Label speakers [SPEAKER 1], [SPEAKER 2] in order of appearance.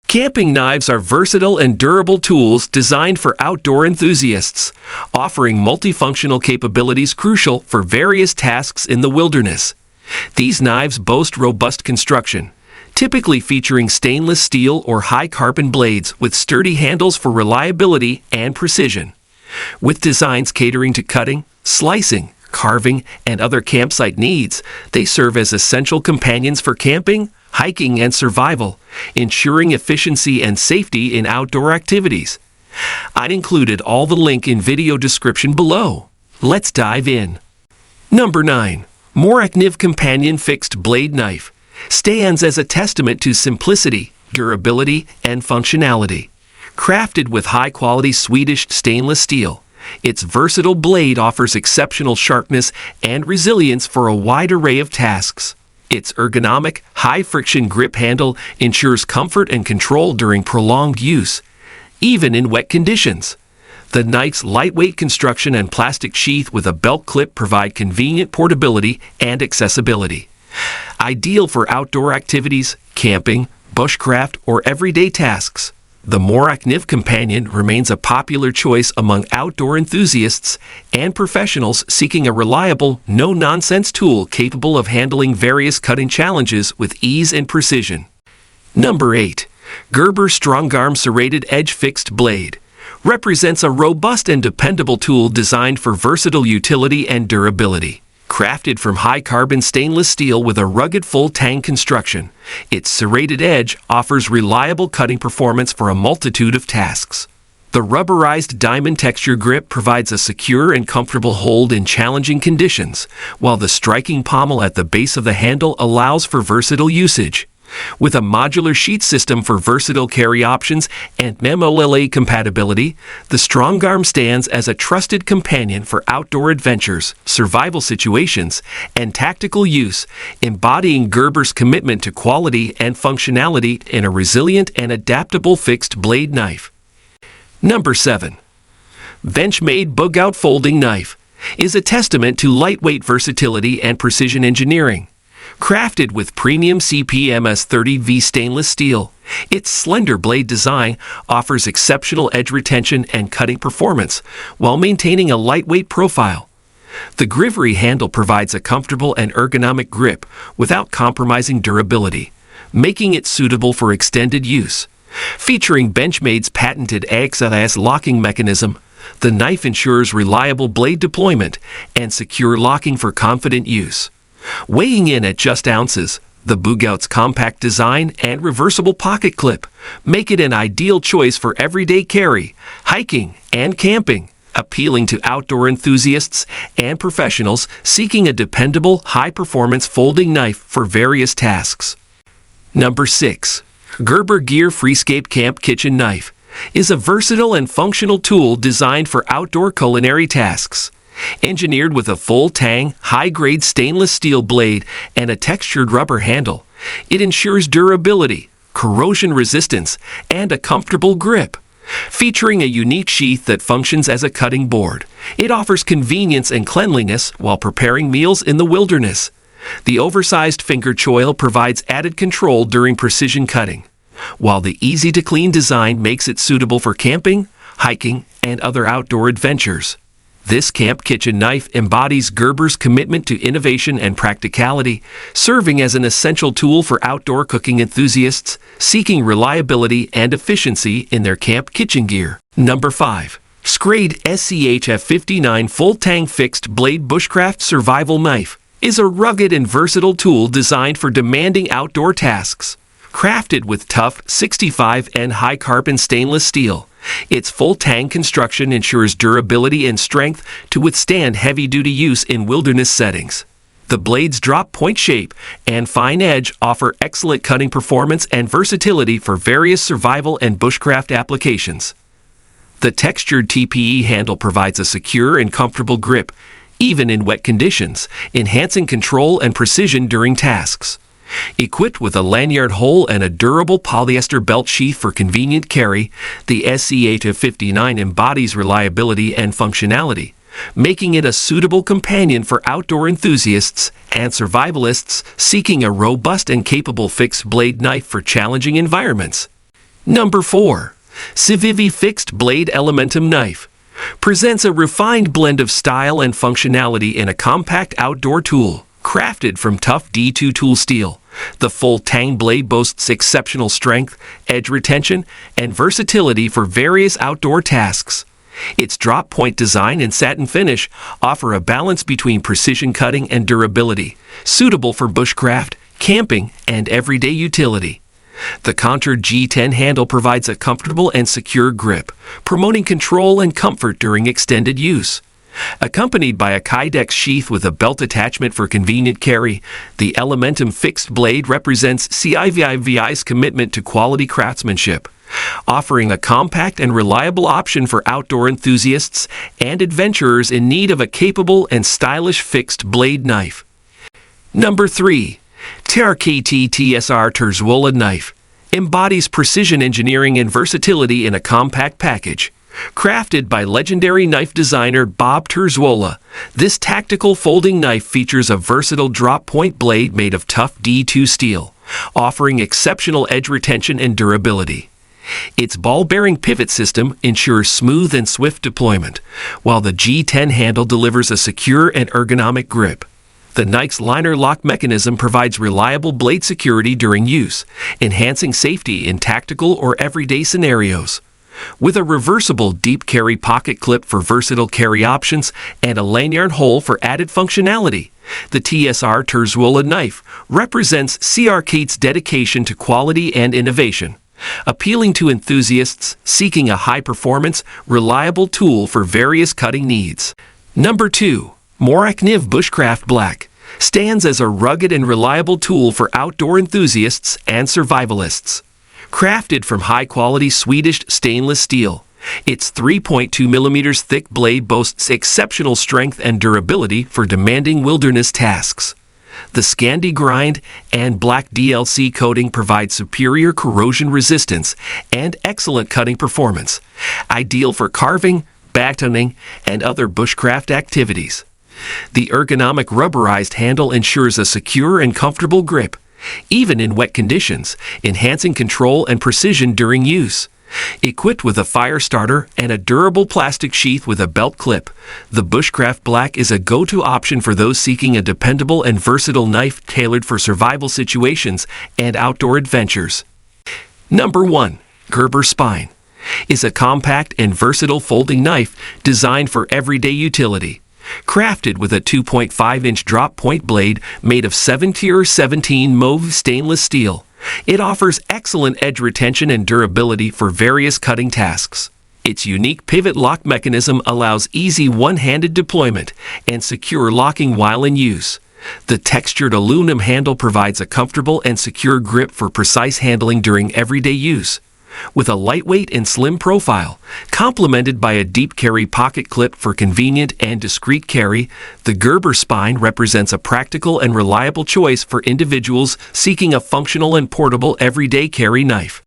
[SPEAKER 1] Camping knives are versatile and durable tools designed for outdoor enthusiasts, offering multifunctional capabilities crucial for various tasks in the wilderness. These knives boast robust construction, typically featuring stainless steel or high-carbon blades with sturdy handles for reliability and precision. With designs catering to cutting, slicing, carving, and other campsite needs, they serve as essential companions for camping, hiking, and survival, ensuring efficiency and safety in outdoor activities. I've included all the link in video description below. Let's dive in. Number 9. Morakniv Companion Fixed Blade Knife stands as a testament to simplicity, durability, and functionality. Crafted with high-quality Swedish stainless steel, its versatile blade offers exceptional sharpness and resilience for a wide array of tasks. Its ergonomic, high-friction grip handle ensures comfort and control during prolonged use, even in wet conditions. The knife's lightweight construction and plastic sheath with a belt clip provide convenient portability and accessibility. Ideal for outdoor activities, camping, bushcraft, or everyday tasks, the Morakniv Companion remains a popular choice among outdoor enthusiasts and professionals seeking a reliable, no-nonsense tool capable of handling various cutting challenges with ease and precision. Number 8. Gerber Strongarm Serrated Edge Fixed Blade represents a robust and dependable tool designed for versatile utility and durability. Crafted from high-carbon stainless steel with a rugged full Tang construction, its serrated edge offers reliable cutting performance for a multitude of tasks. The rubberized diamond texture grip provides a secure and comfortable hold in challenging conditions, while the striking pommel at the base of the handle allows for versatile usage. With a modular sheet system for versatile carry options and MOLA compatibility, the Strongarm stands as a trusted companion for outdoor adventures, survival situations, and tactical use, embodying Gerber's commitment to quality and functionality in a resilient and adaptable fixed blade knife. Number 7. Benchmade Bugout Folding Knife is a testament to lightweight versatility and precision engineering. Crafted with premium CPMS 30V stainless steel, its slender blade design offers exceptional edge retention and cutting performance while maintaining a lightweight profile. The Grivery handle provides a comfortable and ergonomic grip without compromising durability, making it suitable for extended use. Featuring Benchmade's patented AXS locking mechanism, the knife ensures reliable blade deployment and secure locking for confident use. Weighing in at just ounces, the Bugout's compact design and reversible pocket clip make it an ideal choice for everyday carry, hiking, and camping, appealing to outdoor enthusiasts and professionals seeking a dependable, high-performance folding knife for various tasks. Number 6. Gerber Gear Freescape Camp Kitchen Knife is a versatile and functional tool designed for outdoor culinary tasks. Engineered with a full Tang, high-grade stainless steel blade and a textured rubber handle, it ensures durability, corrosion resistance, and a comfortable grip. Featuring a unique sheath that functions as a cutting board, it offers convenience and cleanliness while preparing meals in the wilderness. The oversized finger choil provides added control during precision cutting, while the easy-to-clean design makes it suitable for camping, hiking, and other outdoor adventures. This camp kitchen knife embodies Gerber's commitment to innovation and practicality, serving as an essential tool for outdoor cooking enthusiasts seeking reliability and efficiency in their camp kitchen gear. Number 5. Schrade SCHF59 Full Tang Fixed Blade Bushcraft Survival Knife is a rugged and versatile tool designed for demanding outdoor tasks. Crafted with tough 65 and high-carbon stainless steel, its full Tang construction ensures durability and strength to withstand heavy-duty use in wilderness settings. The blade's drop-point shape and fine edge offer excellent cutting performance and versatility for various survival and bushcraft applications. The textured TPE handle provides a secure and comfortable grip, even in wet conditions, enhancing control and precision during tasks. Equipped with a lanyard hole and a durable polyester belt sheath for convenient carry, the SCHF59 embodies reliability and functionality, making it a suitable companion for outdoor enthusiasts and survivalists seeking a robust and capable fixed blade knife for challenging environments. Number 4. Civivi Fixed Blade Elementum Knife presents a refined blend of style and functionality in a compact outdoor tool. Crafted from tough D2 tool steel, the full Tang blade boasts exceptional strength, edge retention, and versatility for various outdoor tasks. Its drop-point design and satin finish offer a balance between precision cutting and durability, suitable for bushcraft, camping, and everyday utility. The contoured G10 handle provides a comfortable and secure grip, promoting control and comfort during extended use. Accompanied by a Kydex sheath with a belt attachment for convenient carry, the Elementum fixed blade represents Civivi's commitment to quality craftsmanship, offering a compact and reliable option for outdoor enthusiasts and adventurers in need of a capable and stylish fixed blade knife. Number 3. CRKT TSR Terzuola Knife embodies precision engineering and versatility in a compact package. Crafted by legendary knife designer Bob Terzuola, this tactical folding knife features a versatile drop-point blade made of tough D2 steel, offering exceptional edge retention and durability. Its ball-bearing pivot system ensures smooth and swift deployment, while the G10 handle delivers a secure and ergonomic grip. The knife's liner lock mechanism provides reliable blade security during use, enhancing safety in tactical or everyday scenarios. With a reversible deep carry pocket clip for versatile carry options and a lanyard hole for added functionality, the TSR Terzuola knife represents CRKT's dedication to quality and innovation, appealing to enthusiasts seeking a high-performance, reliable tool for various cutting needs. Number 2. Morakniv Bushcraft Black stands as a rugged and reliable tool for outdoor enthusiasts and survivalists. Crafted from high-quality Swedish stainless steel, its 3.2mm thick blade boasts exceptional strength and durability for demanding wilderness tasks. The Scandi grind and black DLC coating provide superior corrosion resistance and excellent cutting performance, ideal for carving, batoning, and other bushcraft activities. The ergonomic rubberized handle ensures a secure and comfortable grip, even in wet conditions, enhancing control and precision during use. Equipped with a fire starter and a durable plastic sheath with a belt clip, the Bushcraft Black is a go-to option for those seeking a dependable and versatile knife tailored for survival situations and outdoor adventures. Number 1. Gerber Spine is a compact and versatile folding knife designed for everyday utility. Crafted with a 2.5-inch drop-point blade made of 7Tier17 mauve stainless steel, it offers excellent edge retention and durability for various cutting tasks. Its unique pivot lock mechanism allows easy one-handed deployment and secure locking while in use. The textured aluminum handle provides a comfortable and secure grip for precise handling during everyday use. With a lightweight and slim profile, complemented by a deep carry pocket clip for convenient and discreet carry, the Gerber Spine represents a practical and reliable choice for individuals seeking a functional and portable everyday carry knife.